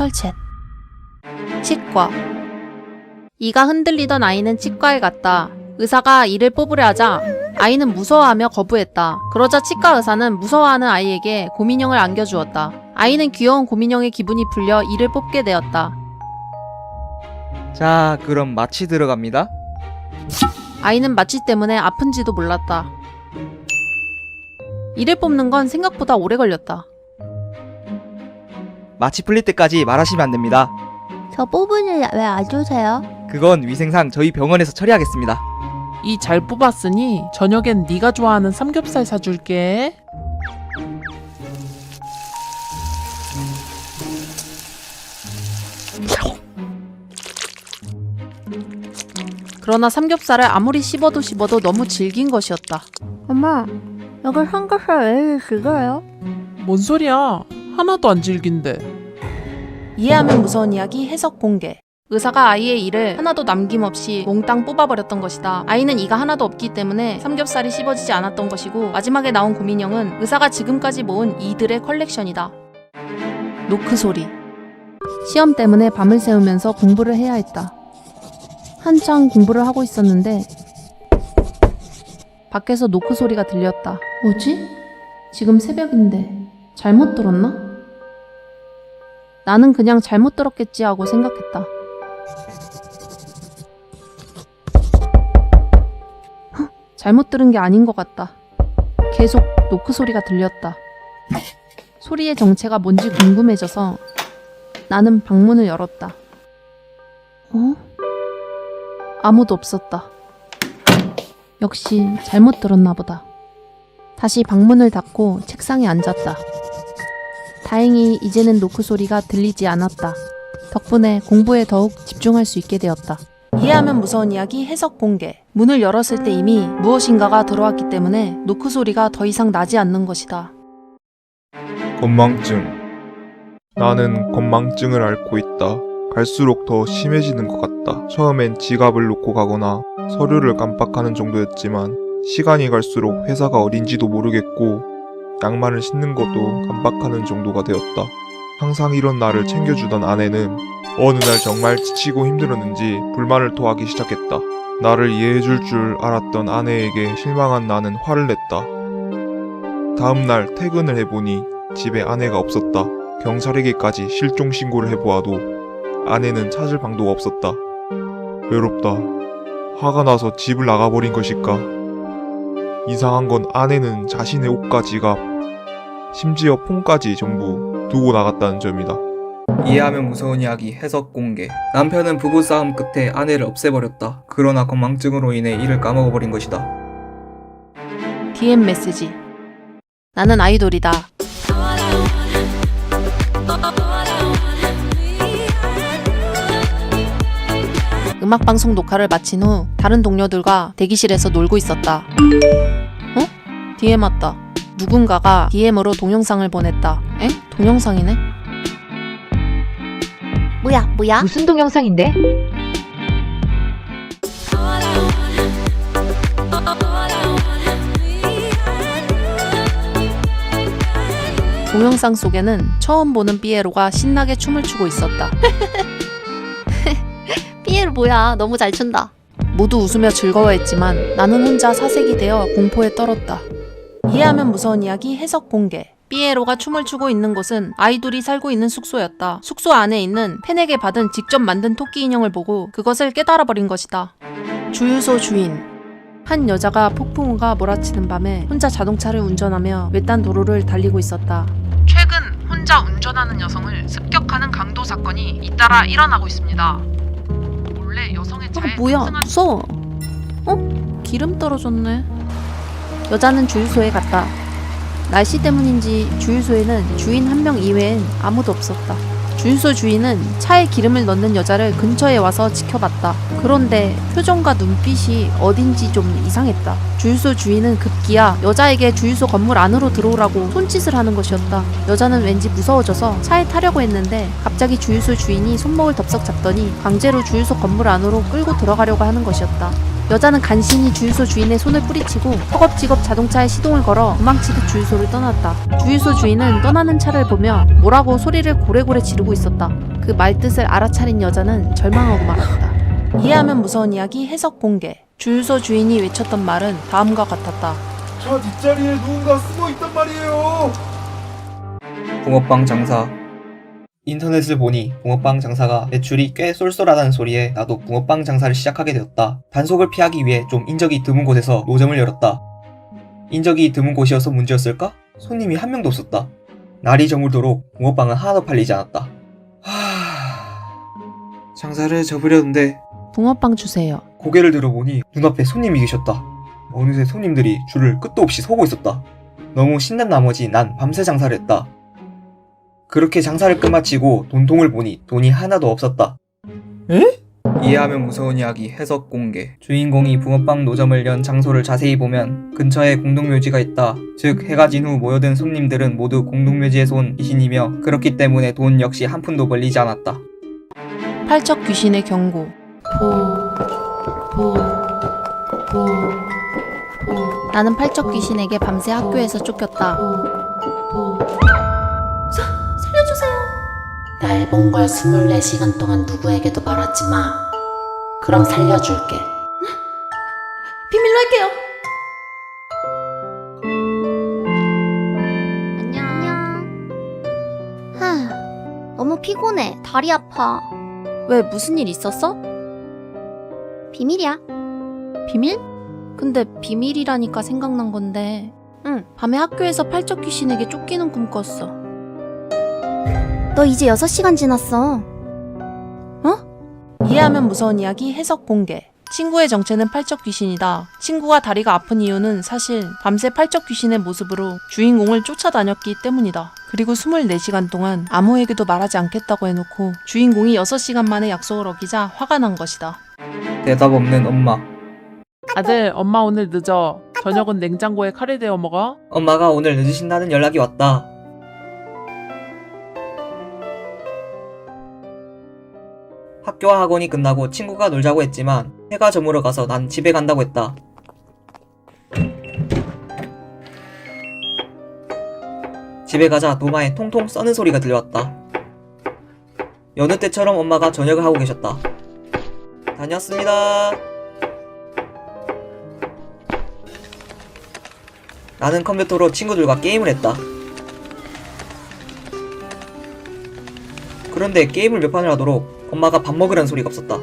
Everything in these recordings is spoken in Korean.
설치했다. 치과. 이가 흔들리던 아이는 치과에 갔다. 의사가 이를 뽑으려 하자 아이는 무서워하며 거부했다. 그러자 치과 의사는 무서워하는 아이에게 곰인형을 안겨주었다. 아이는 귀여운 곰인형의 기분이 풀려 이를 뽑게 되었다. 자, 그럼 마취 들어갑니다. 아이는 마취 때문에 아픈지도 몰랐다. 이를 뽑는 건 생각보다 오래 걸렸다. 마취 풀릴 때까지 말하시면 안 됩니다. 저 뽑으니 왜 안 주세요? 그건 위생상 저희 병원에서 처리하겠습니다. 이 잘 뽑았으니 저녁엔 네가 좋아하는 삼겹살 사줄게. 그러나 삼겹살을 아무리 씹어도 너무 질긴 것이었다. 엄마, 여기 삼겹살 왜 이렇게 길어요? 뭔 소리야? 하나도 안 질긴데. 이해하면 무서운 이야기 해석 공개. 의사가 아이의 이를 하나도 남김없이 몽땅 뽑아버렸던 것이다. 아이는 이가 하나도 없기 때문에 삼겹살이 씹어지지 않았던 것이고 마지막에 나온 곰인형은 의사가 지금까지 모은 이들의 컬렉션이다. 노크 소리. 시험 때문에 밤을 새우면서 공부를 해야 했다. 한창 공부를 하고 있었는데 밖에서 노크 소리가 들렸다. 뭐지? 지금 새벽인데 잘못 들었나? 나는 그냥 잘못 들었겠지 하고 생각했다. 잘못 들은 게 아닌 것 같다. 계속 노크 소리가 들렸다. 소리의 정체가 뭔지 궁금해져서 나는 방문을 열었다. 아무도 없었다. 역시 잘못 들었나 보다. 다시 방문을 닫고 책상에 앉았다. 다행히 이제는 노크 소리가 들리지 않았다. 덕분에 공부에 더욱 집중할 수 있게 되었다. 이해하면 무서운 이야기 해석 공개. 문을 열었을 때 이미 무엇인가가 들어왔기 때문에 노크 소리가 더 이상 나지 않는 것이다. 건망증. 나는 건망증을 앓고 있다. 갈수록 더 심해지는 것 같다. 처음엔 지갑을 놓고 가거나 서류를 깜빡하는 정도였지만 시간이 갈수록 회사가 어딘지도 모르겠고 양말을 신는 것도 깜빡하는 정도가 되었다. 항상 이런 나를 챙겨주던 아내는 어느 날 정말 지치고 힘들었는지 불만을 토하기 시작했다. 나를 이해해줄 줄 알았던 아내에게 실망한 나는 화를 냈다. 다음날 퇴근을 해보니 집에 아내가 없었다. 경찰에게까지 실종 신고를 해보아도 아내는 찾을 방도가 없었다. 외롭다. 화가 나서 집을 나가버린 것일까? 이상한 건 아내는 자신의 옷과 지갑, 심지어 폰까지 전부 두고 나갔다는 점이다. 이해하면 무서운 이야기 해석 공개. 남편은 부부싸움 끝에 아내를 없애버렸다. 그러나 건망증으로 인해 이를 까먹어버린 것이다. DM 메시지. 나는 아이돌이다. 음악방송 녹화를 마친 후 다른 동료들과 대기실에서 놀고 있었다. DM 왔다. 누군가가 DM으로 동영상을 보냈다. 에? 동영상이네? 뭐야? 무슨 동영상인데? 동영상 속에는 처음 보는 삐에로가 신나게 춤을 추고 있었다. 삐에로 뭐야? 너무 잘 춘다. 모두 웃으며 즐거워했지만 나는 혼자 사색이 되어 공포에 떨었다. 이해하면 무서운 이야기 해석 공개. 삐에로가 춤을 추고 있는 곳은 아이돌이 살고 있는 숙소였다. 숙소 안에 있는 팬에게 받은 직접 만든 토끼 인형을 보고 그것을 깨달아버린 것이다. 주유소 주인. 한 여자가 폭풍우가 몰아치는 밤에 혼자 자동차를 운전하며 외딴 도로를 달리고 있었다. 최근 혼자 운전하는 여성을 습격하는 강도 사건이 잇따라 일어나고 있습니다. 몰래 여성의 차에 뭐야? 무서워. 기름 떨어졌네. 여자는 주유소에 갔다. 날씨 때문인지 주유소에는 주인 한 명 이외엔 아무도 없었다. 주유소 주인은 차에 기름을 넣는 여자를 근처에 와서 지켜봤다. 그런데 표정과 눈빛이 어딘지 좀 이상했다. 주유소 주인은 급기야 여자에게 주유소 건물 안으로 들어오라고 손짓을 하는 것이었다. 여자는 왠지 무서워져서 차에 타려고 했는데 갑자기 주유소 주인이 손목을 덥석 잡더니 강제로 주유소 건물 안으로 끌고 들어가려고 하는 것이었다. 여자는 간신히 주유소 주인의 손을 뿌리치고 허겁지겁 자동차에 시동을 걸어 도망치듯 주유소를 떠났다. 주유소 주인은 떠나는 차를 보며 뭐라고 소리를 고래고래 지르고 있었다. 그 말뜻을 알아차린 여자는 절망하고 말았다. 이해하면 무서운 이야기 해석 공개. 주유소 주인이 외쳤던 말은 다음과 같았다. 차 뒷자리에 누군가 숨어 있단 말이에요. 붕어빵 장사. 인터넷을 보니 붕어빵 장사가 매출이 꽤 쏠쏠하다는 소리에 나도 붕어빵 장사를 시작하게 되었다. 단속을 피하기 위해 좀 인적이 드문 곳에서 노점을 열었다. 인적이 드문 곳이어서 문제였을까? 손님이 한 명도 없었다. 날이 저물도록 붕어빵은 하나도 팔리지 않았다. 장사를 접으려는데 붕어빵 주세요. 고개를 들어보니 눈앞에 손님이 계셨다. 어느새 손님들이 줄을 끝도 없이 서고 있었다. 너무 신난 나머지 난 밤새 장사를 했다. 그렇게 장사를 끝마치고 돈통을 보니 돈이 하나도 없었다. 이해하면 무서운 이야기 해석 공개. 주인공이 붕어빵 노점을 연 장소를 자세히 보면 근처에 공동묘지가 있다. 즉 해가 진 후 모여든 손님들은 모두 공동묘지에서 온 귀신이며 그렇기 때문에 돈 역시 한 푼도 벌리지 않았다. 팔척 귀신의 경고. 나는 팔척 귀신에게 밤새 학교에서 쫓겼다. 살려주세요. 날 본 걸 24시간 동안 누구에게도 말하지 마. 그럼 살려줄게. 비밀로 할게요. 안녕. 너무 피곤해. 다리 아파. 왜 무슨 일 있었어? 비밀이야. 비밀? 근데 비밀이라니까 생각난 건데. 응, 밤에 학교에서 팔척 귀신에게 쫓기는 꿈 꿨어. 너 이제 6시간 지났어. 이해하면 무서운 이야기 해석 공개. 친구의 정체는 팔척 귀신이다. 친구가 다리가 아픈 이유는 사실 밤새 팔척 귀신의 모습으로 주인공을 쫓아다녔기 때문이다. 그리고 24시간 동안 아무에게도 말하지 않겠다고 해놓고 주인공이 6시간 만에 약속을 어기자 화가 난 것이다. 대답 없는 엄마. 아들, 엄마 오늘 늦어. 저녁은 냉장고에 카레 데워 먹어. 엄마가 오늘 늦으신다는 연락이 왔다. 학교와 학원이 끝나고 친구가 놀자고 했지만 해가 저물어 가서 난 집에 간다고 했다. 집에 가자 도마에 통통 써는 소리가 들려왔다. 여느 때처럼 엄마가 저녁을 하고 계셨다. 다녀왔습니다. 나는 컴퓨터로 친구들과 게임을 했다. 그런데 게임을 몇 판을 하도록 엄마가 밥 먹으라는 소리가 없었다.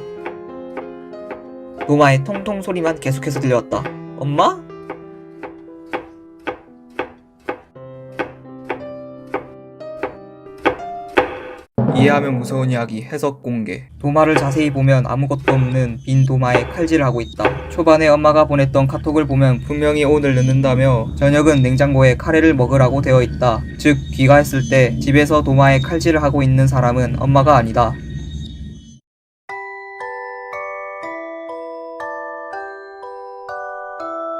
노마의 통통 소리만 계속해서 들려왔다. 엄마? 이해하면 무서운 이야기 해석 공개. 도마를 자세히 보면 아무것도 없는 빈 도마에 칼질을 하고 있다. 초반에 엄마가 보냈던 카톡을 보면 분명히 오늘 늦는다며 저녁은 냉장고에 카레를 먹으라고 되어 있다. 즉 귀가했을 때 집에서 도마에 칼질을 하고 있는 사람은 엄마가 아니다.